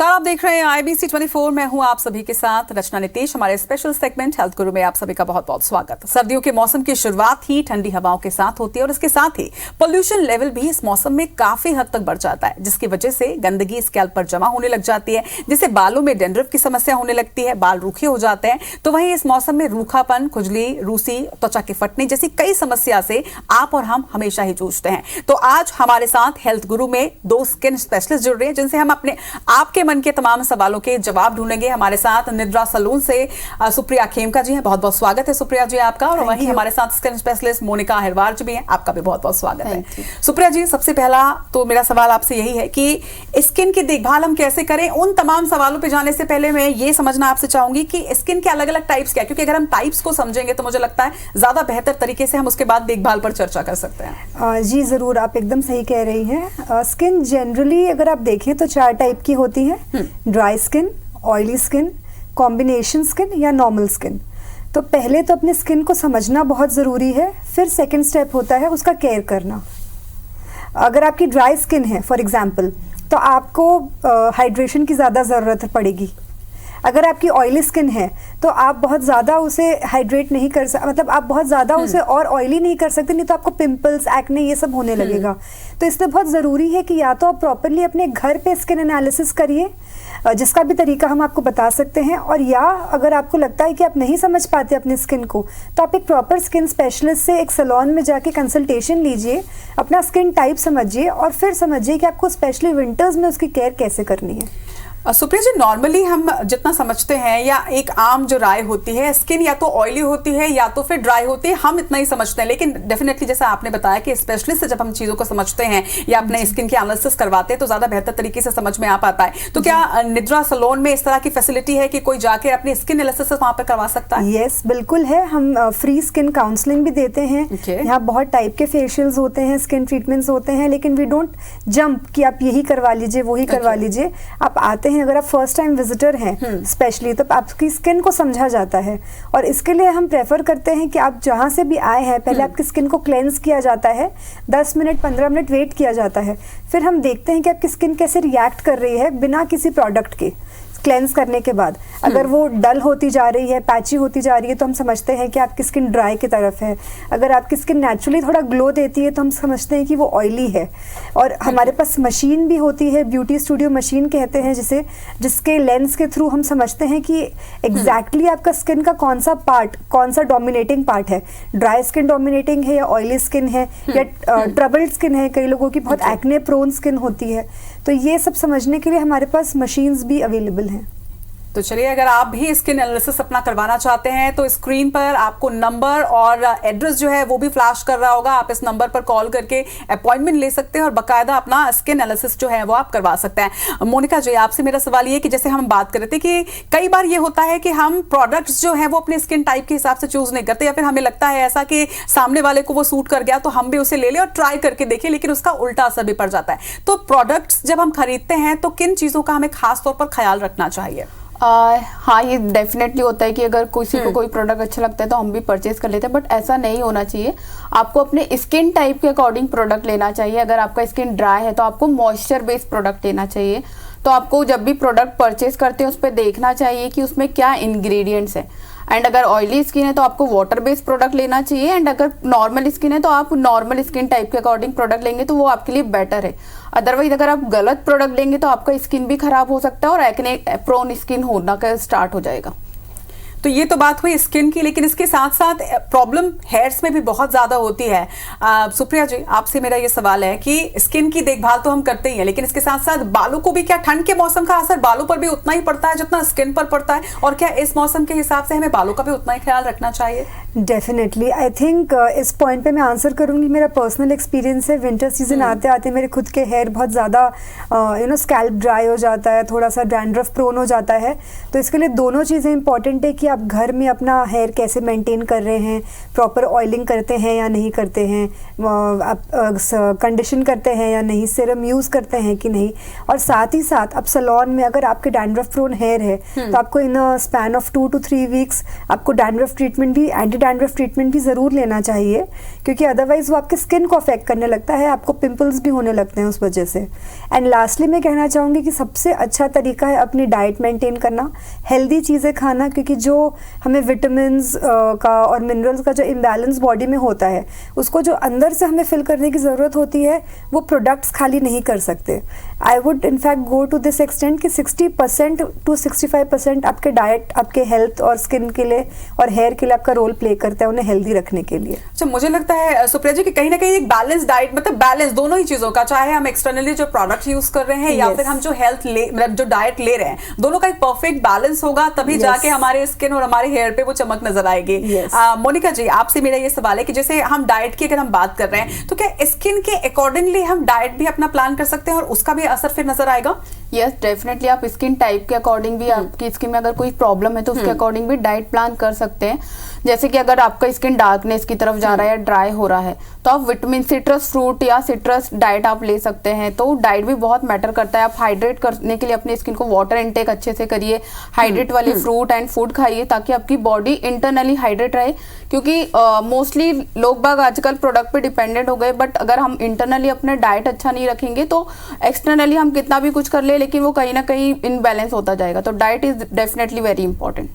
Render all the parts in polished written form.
नमस्कार, आप देख रहे हैं IBC 24। मैं हूं आप सभी के साथ रचना नितेश। हमारे स्पेशल सेगमेंट हेल्थ गुरु में आप सभी का बहुत बहुत स्वागत। सर्दियों के मौसम की शुरुआत ही ठंडी हवाओं के साथ होती है और इसके साथ ही पोल्यूशन लेवल भी इस मौसम में काफी हद तक बढ़ जाता है, जिसकी वजह से गंदगी स्कैल्प पर जमा होने लग जाती है, जिससे बालों में डैंड्रफ की समस्या होने लगती है, बाल रूखे हो जाते हैं। तो वहीं इस मौसम में रूखापन, खुजली, रूसी, त्वचा के फटने जैसी कई समस्या से आप और हम हमेशा ही जूझते हैं। तो आज हमारे साथ हेल्थ गुरु में 2 स्किन स्पेशलिस्ट जुड़ रहे हैं, जिनसे हम अपने आपके मन के तमाम सवालों के जवाब ढूंढेंगे। हमारे साथ निद्रा सलून से सुप्रिया खेमका जी हैं, बहुत बहुत स्वागत है सुप्रिया जी आपका। और वहीं हमारे साथ स्किन स्पेशलिस्ट मोनिका अहिरवार जी भी हैं, आपका भी बहुत बहुत स्वागत है। सुप्रिया जी, सबसे पहला तो मेरा सवाल आपसे यही है कि स्किन की देखभाल हम कैसे करें। उन तमाम सवालों पे जाने से पहले मैं ये समझना आपसे चाहूंगी कि स्किन के अलग अलग टाइप्स क्या, क्योंकि अगर हम टाइप्स को समझेंगे तो मुझे लगता है ज्यादा बेहतर तरीके से हम उसके बाद देखभाल पर चर्चा कर सकते हैं। जी जरूर, आप एकदम सही कह रही हैं। स्किन जनरली अगर आप देखें तो 4 टाइप की होती है, dry skin, oily skin, combination skin या नॉर्मल स्किन। तो पहले तो अपने स्किन को समझना बहुत ज़रूरी है, फिर सेकंड स्टेप होता है उसका केयर करना। अगर आपकी ड्राई स्किन है फॉर एग्जांपल, तो आपको हाइड्रेशन की ज़्यादा ज़रूरत पड़ेगी। अगर आपकी ऑयली स्किन है तो आप बहुत ज़्यादा उसे हाइड्रेट नहीं कर सकते, मतलब आप बहुत ज़्यादा उसे और ऑयली नहीं कर सकते, नहीं तो आपको पिंपल्स, एक्ने ये सब होने लगेगा। तो इसलिए बहुत ज़रूरी है कि या तो आप प्रॉपरली अपने घर पे स्किन एनालिसिस करिए, जिसका भी तरीका हम आपको बता सकते हैं, और या अगर आपको लगता है कि आप नहीं समझ पाते अपनी स्किन को, तो आप एक प्रॉपर स्किन स्पेशलिस्ट से एक सैलून में जाके कंसल्टेशन लीजिए, अपना स्किन टाइप समझिए और फिर समझिए कि आपको स्पेशली विंटर्स में उसकी केयर कैसे करनी है। सुप्रिया जी, नॉर्मली हम जितना समझते हैं या एक आम जो राय होती है, स्किन या तो ऑयली होती है या तो फिर ड्राई होती है, हम इतना ही समझते हैं। लेकिन डेफिनेटली जैसा आपने बताया कि स्पेशलिस्ट से जब हम चीज़ों को समझते हैं या अपने स्किन की एनालिसिस करवाते हैं तो ज़्यादा बेहतर तरीके से समझ में आ पाता है। तो क्या निद्रा सैलून में इस तरह की फैसिलिटी है कि कोई जाके अपनी स्किन एनालिसिस वहाँ पर करवा सकता है? यस, बिल्कुल है। हम फ्री स्किन काउंसलिंग भी देते हैं। यहाँ बहुत टाइप के फेशियल्स होते हैं, स्किन ट्रीटमेंट्स होते हैं, लेकिन वी डोंट जंप कि आप यही करवा लीजिए वही करवा लीजिए। आप आते हैं, अगर आप फर्स्ट टाइम विजिटर हैं स्पेशली, तो आपकी स्किन को समझा जाता है, और इसके लिए हम प्रेफर करते हैं कि आप जहाँ से भी आए हैं पहले आपकी स्किन को क्लेंस किया जाता है, 10 मिनट 15 मिनट वेट किया जाता है, फिर हम देखते हैं कि आपकी स्किन कैसे रिएक्ट कर रही है बिना किसी प्रोडक्ट के। क्लेंस करने के बाद अगर वो डल होती जा रही है, पैची होती जा रही है, तो हम समझते हैं कि आपकी स्किन ड्राई की तरफ है। अगर आपकी स्किन नेचुरली थोड़ा ग्लो देती है तो हम समझते हैं कि वो ऑयली है। और हमारे पास मशीन भी होती है, ब्यूटी स्टूडियो मशीन कहते हैं जिसे, जिसके लेंस के थ्रू हम समझते हैं कि एग्जैक्टली आपका स्किन का कौन सा पार्ट, कौन सा डोमिनेटिंग पार्ट है, ड्राई स्किन डोमिनेटिंग है या ऑयली स्किन है या ट्रबल्ड स्किन है। कई लोगों की बहुत एक्ने प्रोन स्किन होती है, तो ये सब समझने के लिए हमारे पास मशीन्स भी अवेलेबल हैं। तो चलिए, अगर आप भी स्किन एनालिसिस अपना करवाना चाहते हैं तो स्क्रीन पर आपको नंबर और एड्रेस जो है वो भी फ्लैश कर रहा होगा। आप इस नंबर पर कॉल करके अपॉइंटमेंट ले सकते हैं और बाकायदा अपना स्किन एनालिसिस जो है वो आप करवा सकते हैं। मोनिका जी, आपसे मेरा सवाल ये कि जैसे हम बात कर रहे थे कि कई बार ये होता है कि हम प्रोडक्ट्स जो है वो अपने स्किन टाइप के हिसाब से चूज नहीं करते, या फिर हमें लगता है ऐसा कि सामने वाले को वो सूट कर गया तो हम भी उसे ले लें और ट्राई करके देखें, लेकिन उसका उल्टा असर भी पड़ जाता है। तो प्रोडक्ट्स जब हम खरीदते हैं तो किन चीजों का हमें खास तौर पर ख्याल रखना चाहिए? हाँ, ये डेफिनेटली होता है कि अगर किसी को कोई प्रोडक्ट अच्छा लगता है तो हम भी परचेज कर लेते हैं, बट ऐसा नहीं होना चाहिए। आपको अपने स्किन टाइप के अकॉर्डिंग प्रोडक्ट लेना चाहिए। अगर आपका स्किन ड्राई है तो आपको मॉइस्चर बेस्ड प्रोडक्ट लेना चाहिए। तो आपको जब भी प्रोडक्ट परचेज करते हैं उस पर देखना चाहिए कि उसमें क्या इंग्रेडिएंट्स है। एंड अगर ऑयली स्किन है तो आपको वाटर बेस्ड प्रोडक्ट लेना चाहिए, एंड अगर नॉर्मल स्किन है तो आप नॉर्मल स्किन टाइप के अकॉर्डिंग प्रोडक्ट लेंगे तो वो आपके लिए बेटर है। अदरवाइज अगर आप गलत प्रोडक्ट लेंगे तो आपका स्किन भी खराब हो सकता है और एक्ने प्रोन स्किन होना का स्टार्ट हो जाएगा। तो ये तो बात हुई स्किन की, लेकिन इसके साथ साथ प्रॉब्लम हेयर्स में भी बहुत ज्यादा होती है। सुप्रिया जी, आपसे मेरा ये सवाल है कि स्किन की देखभाल तो हम करते ही हैं, लेकिन इसके साथ साथ बालों को भी, क्या ठंड के मौसम का असर बालों पर भी उतना ही पड़ता है जितना स्किन पर पड़ता है, और क्या इस मौसम के हिसाब से हमें बालों का भी उतना ही ख्याल रखना चाहिए? डेफिनेटली, आई थिंक इस पॉइंट पे मैं आंसर करूंगी। मेरा पर्सनल एक्सपीरियंस है, विंटर सीजन आते आते मेरे खुद के हेयर बहुत ज़्यादा स्कैल्प ड्राई हो जाता है, थोड़ा सा डैंड्रफ प्रोन हो जाता है। तो इसके लिए दोनों चीज़ें इंपॉर्टेंट है कि आप घर में अपना हेयर कैसे मेंटेन कर रहे हैं, प्रॉपर ऑयलिंग करते हैं या नहीं करते हैं, आप कंडीशन करते हैं या नहीं, सीरम यूज़ करते हैं कि नहीं। और साथ ही साथ आप सैलून में अगर आपके डैंड्रफ प्रोन हेयर है तो आपको in a span of 2 to 3 weeks आपको डैंड्रफ ट्रीटमेंट भी, एंटी डैंड्रफ ट्रीटमेंट भी ज़रूर लेना चाहिए, क्योंकि अदरवाइज़ वो आपके स्किन को अफेक्ट करने लगता है, आपको पिंपल्स भी होने लगते हैं उस वजह से। एंड लास्टली मैं कहना चाहूँगी कि सबसे अच्छा तरीका है अपनी डाइट मेंटेन करना, हेल्दी चीज़ें खाना, क्योंकि जो हमें विटामिन्स का और मिनरल्स का जो इम्बैलेंस बॉडी में होता है उसको जो अंदर से हमें फिल करने की ज़रूरत होती है वो प्रोडक्ट्स खाली नहीं कर सकते। I would in fact go to this extent कि 60% to 65% आपके डाइट आपके हेल्थ और स्किन के लिए और हेयर के लिए आपका रोल प्ले करता है उन्हें हेल्दी रखने के लिए। अच्छा, मुझे लगता है सुप्रिया जी कि कहीं ना कहीं एक बैलेंस डाइट, मतलब बैलेंस दोनों ही चीजों का, चाहे हम एक्सटर्नली जो प्रोडक्ट यूज कर रहे हैं या फिर हम जो हेल्थ मतलब जो डाइट ले रहे हैं, दोनों का एक परफेक्ट बैलेंस होगा, तभी जाके हमारे स्किन और हमारे हेयर पे वो चमक नजर आएगी। मोनिका जी, आपसे मेरा ये सवाल है कि जैसे हम डाइट की अगर हम बात कर रहे हैं तो क्या स्किन के अकॉर्डिंगली हम डाइट भी अपना प्लान कर सकते हैं और उसका भी असर फिर नजर आएगा? यस, डेफिनेटली आप स्किन टाइप के अकॉर्डिंग भी, आपकी स्किन में अगर कोई प्रॉब्लम है तो उसके अकॉर्डिंग भी डाइट प्लान कर सकते हैं। जैसे कि अगर आपका स्किन डार्कनेस की तरफ जा रहा है या ड्राई हो रहा है तो आप विटामिन सिट्रस फ्रूट या सिट्रस डाइट आप ले सकते हैं। तो डाइट भी बहुत मैटर करता है। आप हाइड्रेट करने के लिए अपनी स्किन को वाटर इनटेक अच्छे से करिए, हाइड्रेट वाले फ्रूट एंड फूड खाइए ताकि आपकी बॉडी इंटरनली हाइड्रेट रहे, क्योंकि मोस्टली लोग बाग आजकल प्रोडक्ट पे डिपेंडेंट हो गए, बट अगर हम इंटरनली अपने डाइट अच्छा नहीं रखेंगे तो एक्सटर्नली हम कितना भी कुछ कर ले लेकिन वो कहीं ना कहीं इनबैलेंस होता जाएगा। तो diet is definitely very important.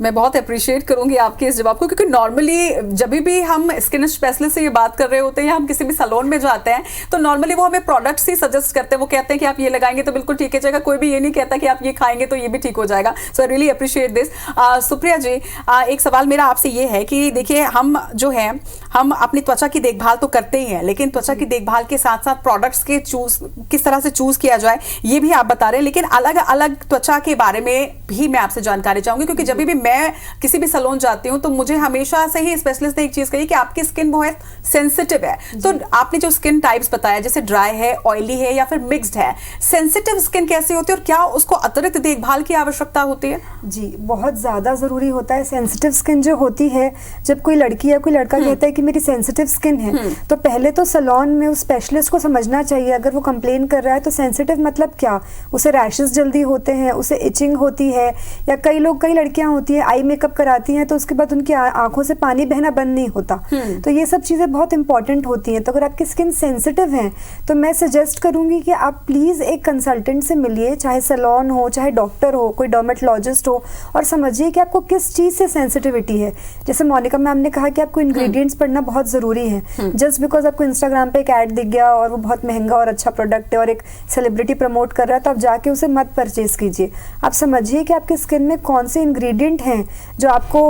मैं बहुत अप्रिशिएट करूंगी आपके इस जवाब को, क्योंकि नॉर्मली जब भी हम स्किन स्पेशलिस्ट से ये बात कर रहे होते हैं या हम किसी भी सैलून में जाते हैं तो नॉर्मली वो हमें प्रोडक्ट्स ही सजेस्ट करते हैं। वो कहते हैं कि आप ये लगाएंगे तो बिल्कुल ठीक हो जाएगा, कोई भी ये नहीं कहता कि आप ये खाएंगे तो ये भी ठीक हो जाएगा। So I really appreciate this. Supriya ji, एक सवाल मेरा आपसे ये है कि देखिए हम जो है हम अपनी त्वचा की देखभाल तो करते ही हैं, लेकिन त्वचा की देखभाल के साथ साथ प्रोडक्ट्स के चूज किस तरह से चूज किया जाए ये भी आप बता रहे हैं, लेकिन अलग अलग त्वचा के बारे में भी मैं आपसे जानकारी चाहूंगी, क्योंकि जब भी मैं किसी भी सैलून जाती हूं तो मुझे हमेशा से ही स्पेशलिस्ट ने एक चीज कही कि आपकी स्किन बहुत सेंसिटिव है। तो आपने जो स्किन टाइप्स बताया जैसे ड्राई है, ऑयली है या फिर मिक्स्ड है, सेंसिटिव स्किन कैसी होती है और क्या उसको अतिरिक्त देखभाल की आवश्यकता होती है? जी, बहुत ज्यादा जरूरी होता है। सेंसिटिव स्किन जो होती है, जब कोई लड़की या कोई लड़का कहता है कि मेरी सेंसिटिव स्किन है तो पहले तो सैलून में उस स्पेशलिस्ट को समझना चाहिए। अगर वो कंप्लेन कर रहा है तो सेंसिटिव मतलब क्या, उसे रैशेस जल्दी होते हैं, उसे इचिंग होती है, या कई लड़कियां होती है आई मेकअप कराती हैं तो उसके बाद उनकी आंखों से पानी बहना बंद नहीं होता। तो ये सब चीजें बहुत इंपॉर्टेंट होती हैं। तो अगर आपकी स्किन सेंसिटिव है तो मैं सजेस्ट करूंगी कि आप प्लीज एक कंसल्टेंट से मिलिए, चाहे सैलून हो, चाहे डॉक्टर हो, कोई डर्मेटोलॉजिस्ट हो, और समझिए कि आपको किस चीज से सेंसिटिविटी है। जैसे मोनिका मैम ने कहा कि आपको इंग्रेडिएंट्स पढ़ना बहुत जरूरी है। जस्ट बिकॉज आपको इंस्टाग्राम पे एक ऐड दिख गया और वो बहुत महंगा और अच्छा प्रोडक्ट है और एक सेलिब्रिटी प्रमोट कर रहा है तो आप जाके उसे मत परचेज कीजिए। आप समझिए कि आपकी स्किन में कौन से इंग्रेडिएंट हैं जो आपको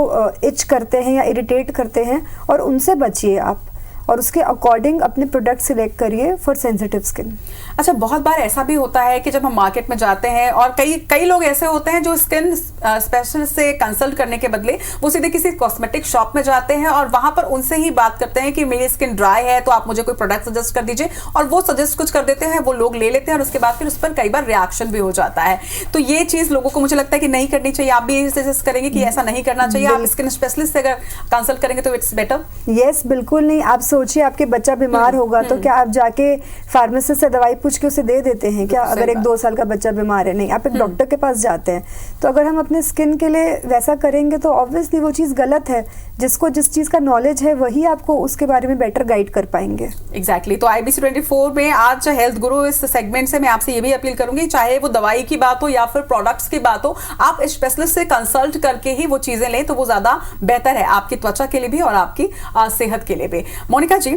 इच करते हैं या इरिटेट करते हैं, और उनसे बचिए आप, और उसके अकॉर्डिंग अपने प्रोडक्ट सिलेक्ट करिए फॉर सेंसिटिव स्किन। अच्छा, बहुत बार ऐसा भी होता है कि जब हम मार्केट में जाते हैं और कई लोग ऐसे होते हैं जो स्किन स्पेशलिस्ट से कंसल्ट करने के बदले वो सीधे किसी कॉस्मेटिक शॉप में जाते हैं और वहां पर उनसे ही बात करते हैं कि मेरी स्किन ड्राई है तो आप मुझे कोई प्रोडक्ट सजेस्ट कर दीजिए, और वो सजेस्ट कुछ कर देते हैं, वो लोग ले लेते हैं और उसके बाद फिर उस पर कई बार रिएक्शन भी हो जाता है। तो ये चीज लोगों को मुझे लगता है कि नहीं करनी चाहिए। आप भी यही सजेस्ट करेंगे कि ऐसा नहीं करना चाहिए, आप स्किन स्पेशलिस्ट से अगर कंसल्ट करेंगे तो इट्स बेटर? यस, बिल्कुल नहीं। आप सोचिए आपके बच्चा बीमार होगा तो क्या आप जाके फार्मासिस्ट से दवाई पूछ के उसे दे देते हैं क्या? अगर एक 2 साल का बच्चा बीमार है, नहीं, आप एक डॉक्टर के पास जाते हैं। तो अगर हम अपने स्किन के लिए वैसा करेंगे तो ऑब्वियसली वो चीज गलत है। जिसको जिस चीज का नॉलेज है वही आपको उसके बारे में बेटर गाइड कर पाएंगे। एग्जैक्टली। तो IBC 24 में आज हेल्थ गुरु इस सेगमेंट से मैं आपसे ये भी अपील करूंगी, चाहे वो दवाई की बात हो या फिर प्रोडक्ट्स की बात हो, आप स्पेशलिस्ट से कंसल्ट करके ही वो चीजें लें तो वो ज्यादा बेहतर है आपकी त्वचा के लिए भी और आपकी सेहत के लिए भी। मोनिका जी,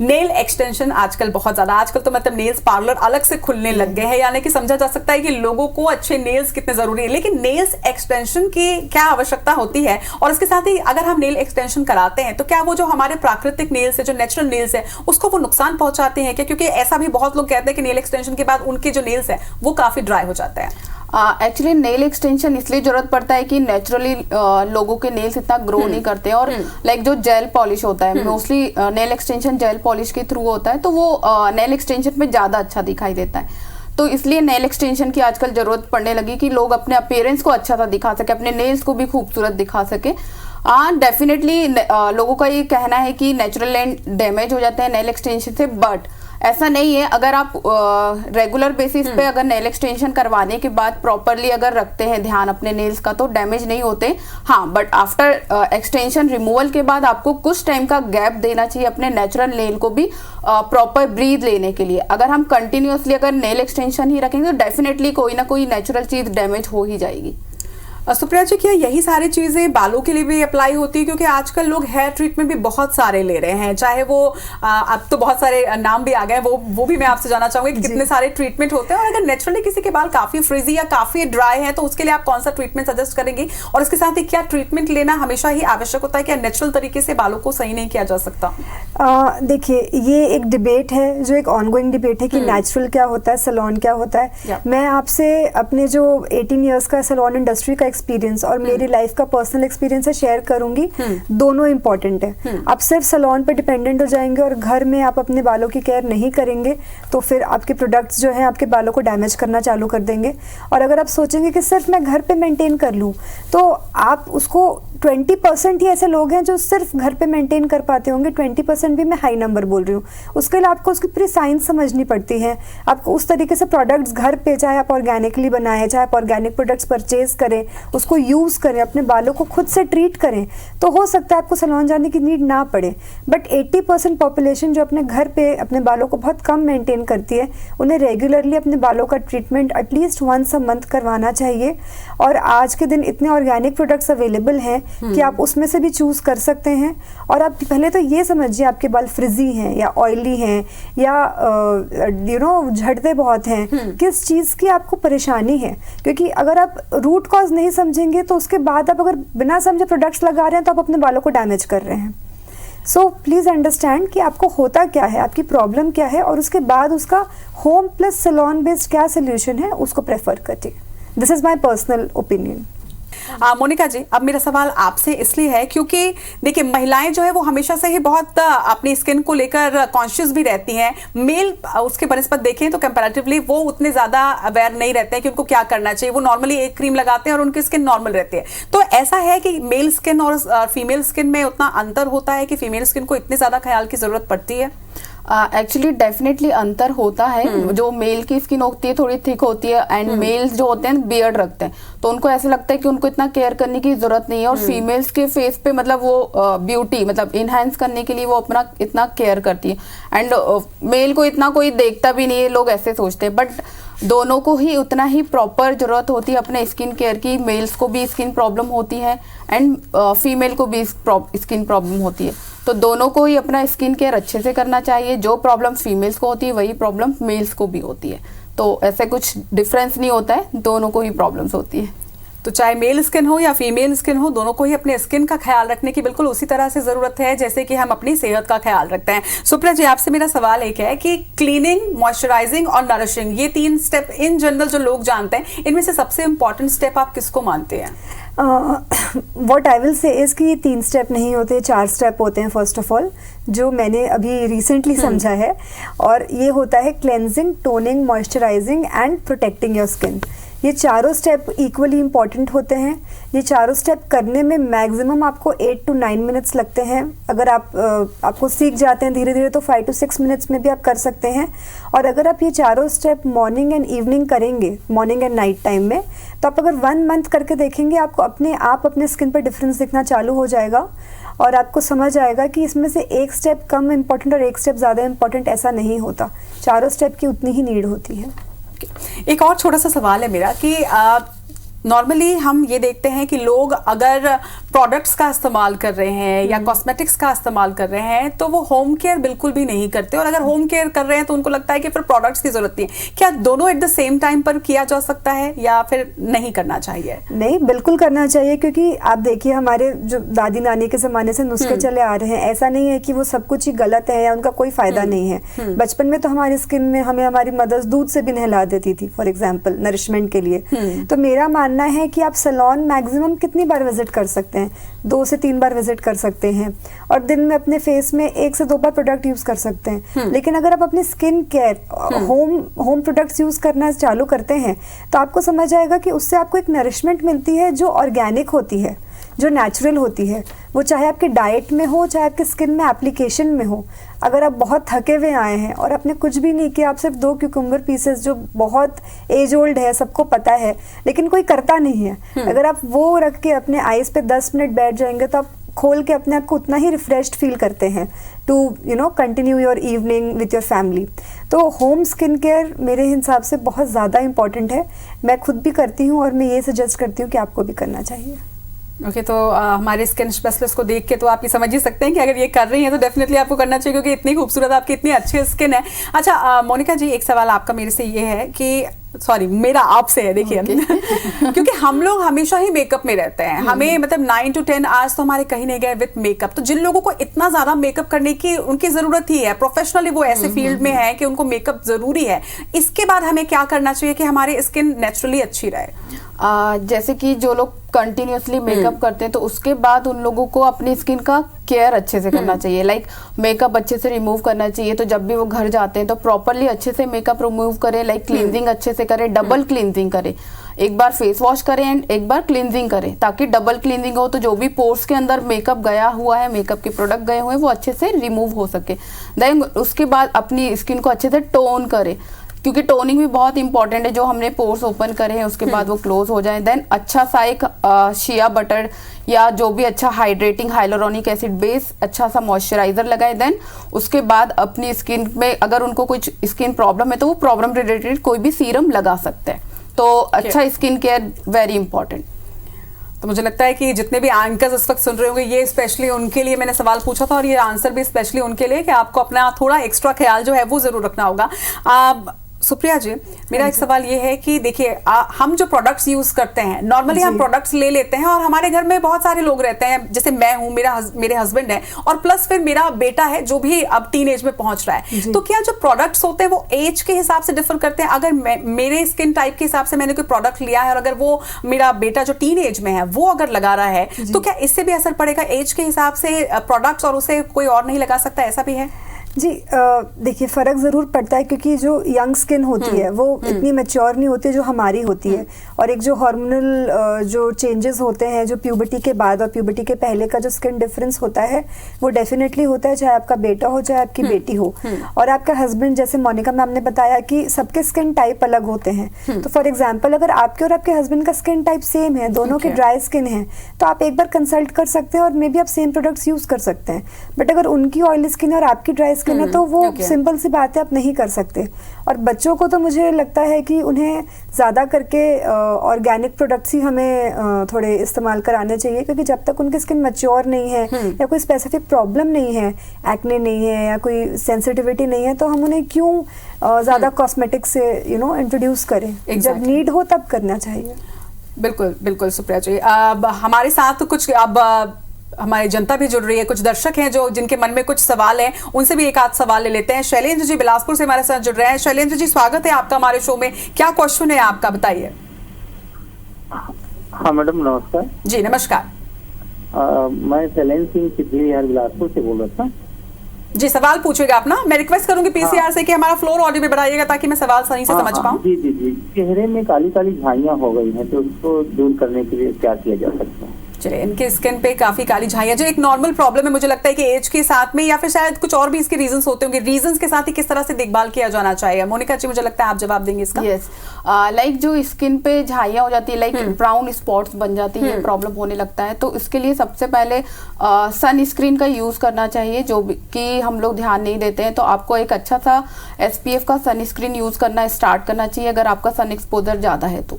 नेल एक्सटेंशन आजकल बहुत ज्यादा, आजकल तो मतलब नेल्स पार्लर अलग से खुलने लग गए हैं, यानी कि समझा जा सकता है कि लोगों को अच्छे नेल्स कितने जरूरी है, लेकिन नेल्स एक्सटेंशन की क्या आवश्यकता होती है? और इसके साथ ही अगर हम नेल एक्सटेंशन कराते हैं तो क्या वो जो हमारे प्राकृतिक नेल्स है, जो नेचुरल नेल्स है, उसको वो नुकसान पहुंचाते हैं क्या? क्योंकि ऐसा भी बहुत लोग कहते हैं कि नेल एक्सटेंशन के बाद उनके जो नेल्स है वो काफी ड्राई हो जाते हैं। एक्चुअली नेल एक्सटेंशन इसलिए जरूरत पड़ता है कि नेचुरली लोगों के नेल्स इतना ग्रो नहीं करते हैं, और लाइक जो जेल पॉलिश होता है mostly nail extension gel polish के थ्रू होता है, तो वो नेल एक्सटेंशन में ज्यादा अच्छा दिखाई देता है। तो तो इसलिए नेल एक्सटेंशन की आजकल जरूरत पड़ने लगी कि लोग अपने अपीयरेंस को अच्छा सा दिखा सके, अपने नेल्स को भी खूबसूरत दिखा सके। हाँ, डेफिनेटली लोगों का ये कहना है कि नेचुरल नेल डैमेज हो जाते हैं नेल एक्सटेंशन से, बट ऐसा नहीं है। अगर आप रेगुलर बेसिस पे अगर नेल एक्सटेंशन करवाने के बाद प्रॉपरली अगर रखते हैं ध्यान अपने नेल्स का तो डैमेज नहीं होते। हाँ, बट आफ्टर एक्सटेंशन रिमूवल के बाद आपको कुछ टाइम का गैप देना चाहिए अपने नेचुरल नेल को भी प्रॉपर ब्रीथ लेने के लिए। अगर हम कंटिन्यूअसली अगर नेल एक्सटेंशन ही रखेंगे तो डेफिनेटली कोई ना कोई नेचुरल चीज डैमेज हो ही जाएगी। सुप्रिया जी, क्या यही सारी चीजें बालों के लिए भी अप्लाई होती है? क्योंकि आजकल लोग हेयर ट्रीटमेंट भी बहुत सारे ले रहे हैं, चाहे वो अब तो बहुत सारे नाम भी आ गए, वो भी मैं आपसे जानना चाहूंगी कि कितने सारे ट्रीटमेंट होते हैं, और अगर नेचुरली किसी के बाल काफी फ्रिजी या काफी ड्राई है तो उसके लिए आप कौन सा ट्रीटमेंट सजेस्ट करेंगे, और इसके साथ ही क्या ट्रीटमेंट लेना हमेशा ही आवश्यक होता है, क्या नेचुरल तरीके से बालों को सही नहीं किया जा सकता? देखिए, ये एक डिबेट है जो एक ऑनगोइंग डिबेट है कि नेचुरल क्या होता है, सैलून क्या होता है। मैं आपसे अपने जो 18 इयर्स का सैलून इंडस्ट्री का एक्सपीरियंस और मेरी लाइफ का पर्सनल एक्सपीरियंस है शेयर करूंगी। दोनों इंपॉर्टेंट है। आप सिर्फ सैलून पे डिपेंडेंट हो जाएंगे और घर में आप अपने बालों की केयर नहीं करेंगे तो फिर आपके प्रोडक्ट्स जो हैं आपके बालों को डैमेज करना चालू कर देंगे। और अगर आप सोचेंगे कि सिर्फ मैं घर पे मेंटेन कर लूँ तो आप उसको 20% ही ऐसे लोग हैं जो सिर्फ घर पे मेंटेन कर पाते होंगे। 20% भी मैं हाई नंबर बोल रही हूँ। उसके लिए आपको उसकी पूरी साइंस समझनी पड़ती है। आपको उस तरीके से प्रोडक्ट्स घर पे, चाहे आप ऑर्गेनिकली बनाएं, चाहे आप ऑर्गेनिक प्रोडक्ट्स परचेज करें, उसको यूज़ करें, अपने बालों को खुद से ट्रीट करें, तो हो सकता है आपको सैलून जाने की नीड ना पड़े। बट 80% पॉपुलेशन जो अपने घर पे अपने बालों को बहुत कम मेंटेन करती है, उन्हें रेगुलरली अपने बालों का treatment at least once a month करवाना चाहिए। और आज के दिन इतने ऑर्गेनिक प्रोडक्ट्स अवेलेबल हैं कि आप उसमें से भी चूज कर सकते हैं। और आप पहले तो ये समझिए आपके बाल फ्रिजी हैं या ऑयली हैं या झड़ते बहुत हैं, किस चीज़ की आपको परेशानी है। क्योंकि अगर आप रूट कॉज नहीं समझेंगे तो उसके बाद आप अगर बिना समझे प्रोडक्ट्स लगा रहे हैं तो आप अपने बालों को डैमेज कर रहे हैं। सो प्लीज़ अंडरस्टैंड कि आपको होता क्या है, आपकी प्रॉब्लम क्या है, और उसके बाद उसका होम प्लस सैलून बेस्ड क्या सोल्यूशन है उसको प्रेफर करिए। This is my personal opinion. Monika ji, अब मेरा सवाल आपसे इसलिए है क्योंकि देखिए, महिलाएं जो है वो हमेशा से ही बहुत अपनी स्किन को लेकर कॉन्शियस भी रहती हैं। मेल उसके बनस्पत देखें तो कंपैरेटिवली वो उतने ज्यादा अवेयर नहीं रहते हैं कि उनको क्या करना चाहिए। वो नॉर्मली एक क्रीम लगाते हैं और उनकी स्किन नॉर्मल रहती है। तो ऐसा है कि मेल स्किन और फीमेल स्किन में उतना अंतर होता है कि फीमेल स्किन को इतने ज्यादा ख्याल की जरूरत पड़ती है? एक्चुअली डेफिनेटली अंतर होता है। जो मेल की स्किन होती है थोड़ी थिक होती है एंड मेल्स जो होते हैं बियर्ड रखते हैं तो उनको ऐसे लगता है कि उनको इतना केयर करने की जरूरत नहीं है। और फीमेल्स के फेस पे मतलब वो ब्यूटी मतलब इनहेंस करने के लिए वो अपना इतना केयर करती है एंड मेल को इतना कोई देखता भी नहीं है, लोग ऐसे सोचते हैं। बट दोनों को ही उतना ही प्रॉपर जरूरत होती है अपने स्किन केयर की। मेल्स को भी स्किन प्रॉब्लम होती है एंड फीमेल को भी स्किन प्रॉब्लम होती है। तो दोनों को ही अपना स्किन केयर अच्छे से करना चाहिए। जो प्रॉब्लम फीमेल्स को होती है वही प्रॉब्लम मेल्स को भी होती है। तो ऐसे कुछ डिफरेंस नहीं होता है, दोनों को ही प्रॉब्लम्स होती है। तो चाहे मेल स्किन हो या फीमेल स्किन हो, दोनों को ही अपने स्किन का ख्याल रखने की बिल्कुल उसी तरह से जरूरत है जैसे कि हम अपनी सेहत का ख्याल रखते हैं। सुप्रिया जी, आपसे मेरा सवाल एक है कि क्लीनिंग, मॉइस्चराइजिंग और नरिशिंग, ये 3 स्टेप इन जनरल जो लोग जानते हैं, इनमें से सबसे इंपॉर्टेंट स्टेप आप किसको मानते हैं? What I will say is कि ये 3 स्टेप नहीं होते, 4 स्टेप होते हैं। फर्स्ट ऑफ ऑल, जो मैंने अभी रिसेंटली समझा है, और ये होता है cleansing, toning, moisturising and protecting your skin. ये चारों स्टेप इक्वली इम्पॉर्टेंट होते हैं। ये चारों स्टेप करने में मैक्सिमम आपको 8 to 9 मिनट्स लगते हैं। अगर आपको सीख जाते हैं धीरे धीरे तो 5 to 6 मिनट्स में भी आप कर सकते हैं। और अगर आप ये चारों स्टेप मॉर्निंग एंड इवनिंग करेंगे, मॉर्निंग एंड नाइट टाइम में, तो आप अगर 1 मंथ करके देखेंगे आपको अपने स्किन पर डिफरेंस दिखना चालू हो जाएगा। और आपको समझ आएगा कि इसमें से एक स्टेप कम इम्पॉर्टेंट और एक स्टेप ज़्यादा इम्पॉर्टेंट ऐसा नहीं होता। चारों स्टेप की उतनी ही नीड होती है। एक और छोटा सा सवाल है मेरा कि नॉर्मली हम ये देखते हैं कि लोग अगर प्रोडक्ट्स का इस्तेमाल कर रहे हैं या कॉस्मेटिक्स का इस्तेमाल कर रहे हैं तो वो होम केयर बिल्कुल भी नहीं करते, और अगर होम केयर कर रहे हैं तो उनको लगता है कि फिर प्रोडक्ट्स की जरूरत नहीं है। क्या दोनों एट द सेम टाइम पर किया जा सकता है या फिर नहीं करना चाहिए? नहीं, बिल्कुल करना चाहिए। क्योंकि आप देखिए, हमारे जो दादी नानी के ज़माने से नुस्खे चले आ रहे हैं, ऐसा नहीं है कि वो सब कुछ ही गलत है या उनका कोई फ़ायदा नहीं है। बचपन में तो हमारी स्किन में हमें हमारी मदर्स दूध से भी नहला देती थी, फॉर एग्जाम्पल नरिशमेंट के लिए। तो मेरा मानना है कि आप सैलून मैक्सिमम कितनी बार विजिट कर सकते हैं, 2 से 3 बार विजिट कर सकते हैं, और दिन में अपने फेस में 1 से 2 बार प्रोडक्ट यूज कर सकते हैं। लेकिन अगर आप अपनी skin care home products use करना चालू करते हैं तो आपको समझ आएगा कि उससे आपको एक नरिशमेंट मिलती है जो ऑर्गेनिक होती है, जो नेचुरल होती है, वो चाहे आपके डाइट में हो चाहे आपके स्किन में एप्लीकेशन में हो। अगर आप बहुत थके हुए आए हैं और आपने कुछ भी नहीं किया, आप सिर्फ 2 क्यूकम्बर पीसेस, जो बहुत एज ओल्ड है, सबको पता है, लेकिन कोई करता नहीं है, अगर आप वो रख के अपने आईज पे 10 मिनट बैठ जाएंगे तो आप खोल के अपने आप को उतना ही रिफ्रेश्ड फील करते हैं to continue your evening with your family. तो होम स्किन केयर मेरे हिसाब से बहुत ज़्यादा इंपॉर्टेंट है, मैं खुद भी करती हूँ और मैं ये सजेस्ट करती हूँ कि आपको भी करना चाहिए। ओके, तो हमारे स्किन स्पेशलिस्ट को देख के तो आप ये समझ ही सकते हैं कि अगर ये कर रही हैं तो डेफिनेटली आपको करना चाहिए, क्योंकि इतनी खूबसूरत आपकी इतनी अच्छी स्किन है। अच्छा मोनिका जी, एक सवाल आपका मेरे से ये है कि मेरा आपसे है, देखिए क्योंकि हम लोग हमेशा ही मेकअप में रहते हैं, हमें मतलब 9 to 10 आवर्स तो हमारे कहीं नहीं गए विद मेकअप। तो जिन लोगों को इतना ज्यादा मेकअप करने की उनकी जरूरत ही है, प्रोफेशनली वो ऐसे फील्ड में है कि उनको मेकअप जरूरी है, इसके बाद हमें क्या करना चाहिए कि हमारी स्किन नेचुरली अच्छी रहे? जैसे कि जो लोग कंटिन्यूअसली मेकअप करते हैं तो उसके बाद उन लोगों को अपनी स्किन का केयर अच्छे से करना चाहिए, लाइक मेकअप अच्छे से रिमूव करना चाहिए। तो जब भी वो घर जाते हैं तो प्रॉपरली अच्छे से मेकअप रिमूव करें, लाइक क्लींजिंग अच्छे से करें, डबल क्लींजिंग करें, एक बार फेस वॉश करें एंड एक बार क्लींजिंग करें, ताकि डबल क्लींजिंग हो तो जो भी पोर्स के अंदर मेकअप गया हुआ है, मेकअप के प्रोडक्ट गए हुए हैं, वो अच्छे से रिमूव हो सके। देन उसके बाद अपनी स्किन को अच्छे से टोन करें, क्योंकि टोनिंग भी बहुत इंपॉर्टेंट है। जो हमने पोर्स ओपन करे हैं उसके बाद वो क्लोज हो जाए। देन अच्छा सा एक शिया बटर या जो भी अच्छा हाइड्रेटिंग हाइलोरोनिक एसिड बेस अच्छा सा मॉइस्चराइजर लगाए। देन उसके बाद अपनी स्किन में अगर उनको कुछ स्किन प्रॉब्लम है तो वो प्रॉब्लम रिलेटेड कोई भी सीरम लगा सकते हैं। तो अच्छा स्किन केयर वेरी इंपॉर्टेंट। तो मुझे लगता है कि जितने भी एंकर्स इस वक्त सुन रहे होंगे, ये स्पेशली उनके लिए मैंने सवाल पूछा था और ये आंसर भी स्पेशली उनके लिए कि आपको अपना थोड़ा एक्स्ट्रा ख्याल जो है वो जरूर रखना होगा। सुप्रिया जी, मेरा एक सवाल ये है कि देखिए हम जो प्रोडक्ट्स यूज करते हैं, नॉर्मली हम प्रोडक्ट्स ले लेते हैं और हमारे घर में बहुत सारे लोग रहते हैं, जैसे मैं हूं, मेरे हस्बैंड है और प्लस फिर मेरा बेटा है जो भी अब टीन एज में पहुंच रहा है। तो क्या जो प्रोडक्ट्स होते हैं वो एज के हिसाब से डिफर करते हैं? अगर मेरे स्किन टाइप के हिसाब से मैंने कोई प्रोडक्ट लिया है और अगर वो मेरा बेटा जो टीन एज में है वो अगर लगा रहा है तो क्या इससे भी असर पड़ेगा एज के हिसाब से प्रोडक्ट्स, और उसे कोई और नहीं लगा सकता, ऐसा भी है? जी देखिए, फ़र्क ज़रूर पड़ता है, क्योंकि जो यंग स्किन होती है वो इतनी मैच्योर नहीं होती जो हमारी होती है, और एक जो हार्मोनल जो चेंजेस होते हैं जो प्यूबर्टी के बाद और प्यूबर्टी के पहले का जो स्किन डिफरेंस होता है वो डेफिनेटली होता है, चाहे आपका बेटा हो चाहे आपकी बेटी हो। और आपका हस्बैंड, जैसे मोनिका मैम ने बताया कि सबके स्किन टाइप अलग होते हैं, तो फॉर एग्जाम्पल अगर आपके और आपके हस्बैंड का स्किन टाइप सेम है, दोनों के ड्राई स्किन है, तो आप एक बार कंसल्ट कर सकते हैं और मे बी आप सेम प्रोडक्ट्स यूज कर सकते हैं। बट अगर उनकी ऑयली स्किन है और आपकी ड्राई स्किन है तो वो सिंपल सी बात है, आप नहीं कर सकते। और बच्चों को तो मुझे लगता है कि उन्हें ज़्यादा करके ऑर्गेनिक प्रोडक्ट्स ही हमें थोड़े इस्तेमाल कराने चाहिए, क्योंकि जब तक उनकी स्किन मैच्योर नहीं है या कोई स्पेसिफिक प्रॉब्लम नहीं है, एक्ने नहीं है या कोई सेंसिटिविटी नहीं है, तो हम उन्हें क्यों ज़्यादा कॉस्मेटिक्स से इंट्रोड्यूस करें। जब नीड हो तब करना चाहिए। बिल्कुल बिल्कुल सुप्रिया जी। अब हमारे साथ कुछ हमारी जनता भी जुड़ रही है, कुछ दर्शक हैं जो जिनके मन में कुछ सवाल हैं, उनसे भी एक आध सवाल ले लेते हैं। शैलेंद्र जी बिलासपुर से हमारे साथ जुड़ रहे हैं। शैलेंद्र जी, स्वागत है आपका हमारे शो में। क्या क्वेश्चन है आपका, बताइए। हाँ मैडम, नमस्कार जी। नमस्कार। मैं शैलेंद्र सिंह सिद्धि बिलासपुर से बोल रहा था जी। सवाल पूछेगा अपना। मैं रिक्वेस्ट करूंगी पीसीआर से कि हमारा फ्लोर ऑडियो में बढ़ाइएगा ताकि मैं सवाल सही से समझ पाऊं। जी जी जी। चेहरे में काली काली झाइयां हो गई हैं, तो उसको दूर करने के लिए क्या किया जा सकता है? चलिए, इनके स्किन पे काफी काली झाइयां जो एक नॉर्मल प्रॉब्लम है, मुझे लगता है कि एज के साथ में या फिर शायद कुछ और भी इसके रीजंस होते होंगे। रीजंस के साथ ही किस तरह से देखभाल किया जाना चाहिए? मोनिका जी, मुझे लगता है आप जवाब देंगे इसका। यस, लाइक जो स्किन पे झाइयां हो जाती है, लाइक ब्राउन स्पॉट्स बन जाती है, प्रॉब्लम होने लगता है, तो इसके लिए सबसे पहले सनस्क्रीन का यूज करना चाहिए, जो कि हम लोग ध्यान नहीं देते हैं। तो आपको एक अच्छा सा SPF का सनस्क्रीन यूज करना स्टार्ट करना चाहिए अगर आपका सन एक्सपोजर ज्यादा है तो।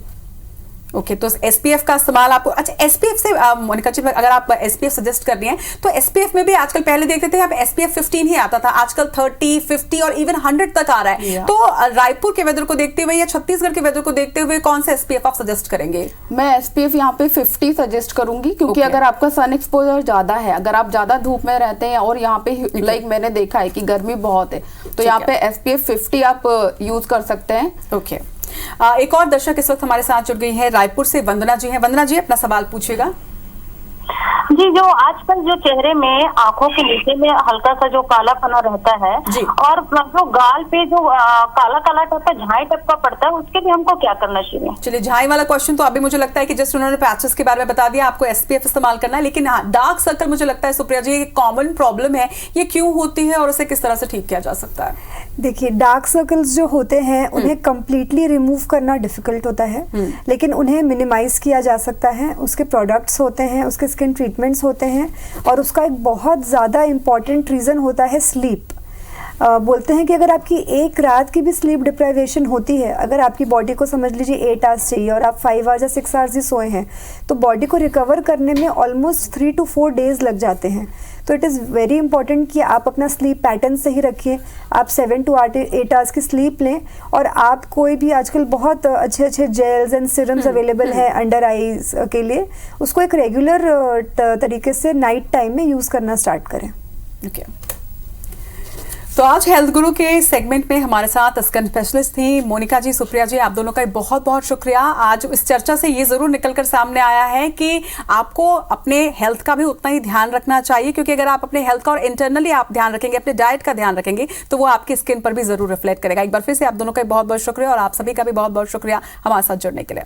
ओके, तो SPF का इस्तेमाल आपको, अच्छा SPF से मोनिका जी अगर आप SPF सजेस्ट कर रही हैं तो SPF में भी आजकल पहले देखते थे आप SPF 15 ही आता था, आजकल 30, 50 और इवन 100 तक आ रहा है। तो रायपुर के वेदर को देखते हुए या छत्तीसगढ़ के वेदर को देखते हुए कौन सा SPF आप सजेस्ट करेंगे? मैं SPF यहाँ पे 50 सजेस्ट करूंगी, क्योंकि अगर आपका सन एक्सपोजर ज्यादा है, अगर आप ज्यादा धूप में रहते हैं और यहाँ पे लाइक मैंने देखा है कि गर्मी बहुत है, तो यहाँ पे SPF 50 आप यूज कर सकते हैं। ओके। एक और दर्शक इस वक्त हमारे साथ जुड़ गई है, रायपुर से वंदना जी हैं। वंदना जी, अपना सवाल पूछिएगा। जी, जो आजकल जो चेहरे में आंखों के नीचे में हल्का सा जो कालापना रहता है और जो गाल पे जो काला काला टाइप का झाई टाइप का पड़ता है, उसके लिए हमको क्या करना चाहिए? चलिए, झाई वाला क्वेश्चन तो अभी मुझे लगता है कि जस्ट उन्होंने पैचेस के बारे में बता दिया, आपको SPF इस्तेमाल करना है। लेकिन डार्क सर्कल मुझे लगता है सुप्रिया जी एक कॉमन प्रॉब्लम है, ये क्यों होती है और उसे किस तरह से ठीक किया जा सकता है? देखिए, डार्क सर्कल्स जो होते हैं उन्हें कंप्लीटली रिमूव करना डिफिकल्ट होता है, लेकिन उन्हें मिनिमाइज किया जा सकता है। उसके प्रोडक्ट्स होते हैं, उसके स्किन ट्रीटमेंट्स होते हैं, और उसका एक बहुत ज़्यादा इम्पॉर्टेंट रीज़न होता है स्लीप। बोलते हैं कि अगर आपकी एक रात की भी स्लीप डिप्राइवेशन होती है, अगर आपकी बॉडी को समझ लीजिए 8 आवर्स चाहिए और आप 5 आवर्स या 6 आवर्स ही सोए हैं, तो बॉडी को रिकवर करने में ऑलमोस्ट 3 to 4 डेज लग जाते हैं। तो इट इज़ वेरी इंपॉर्टेंट कि आप अपना स्लीप पैटर्न सही रखिए, आप 7 to 8 आवर्स की स्लीप लें, और आप कोई भी आजकल बहुत अच्छे अच्छे जेल्स एंड सिरम्स अवेलेबल है अंडर आईज के लिए, उसको एक रेगुलर तरीके से नाइट टाइम में यूज़ करना स्टार्ट करें। ओके, तो आज हेल्थ गुरु के सेगमेंट में हमारे साथ स्किन स्पेशलिस्ट थी मोनिका जी, सुप्रिया जी, आप दोनों का बहुत बहुत शुक्रिया। आज इस चर्चा से ये जरूर निकलकर सामने आया है कि आपको अपने हेल्थ का भी उतना ही ध्यान रखना चाहिए, क्योंकि अगर आप अपने हेल्थ का और इंटरनली आप ध्यान रखेंगे, अपने डाइट का ध्यान रखेंगे, तो वो आपकी स्किन पर भी जरूर रिफ्लेक्ट करेगा। एक बार फिर से आप दोनों का बहुत बहुत शुक्रिया और आप सभी का भी बहुत बहुत शुक्रिया हमारे साथ जुड़ने के लिए।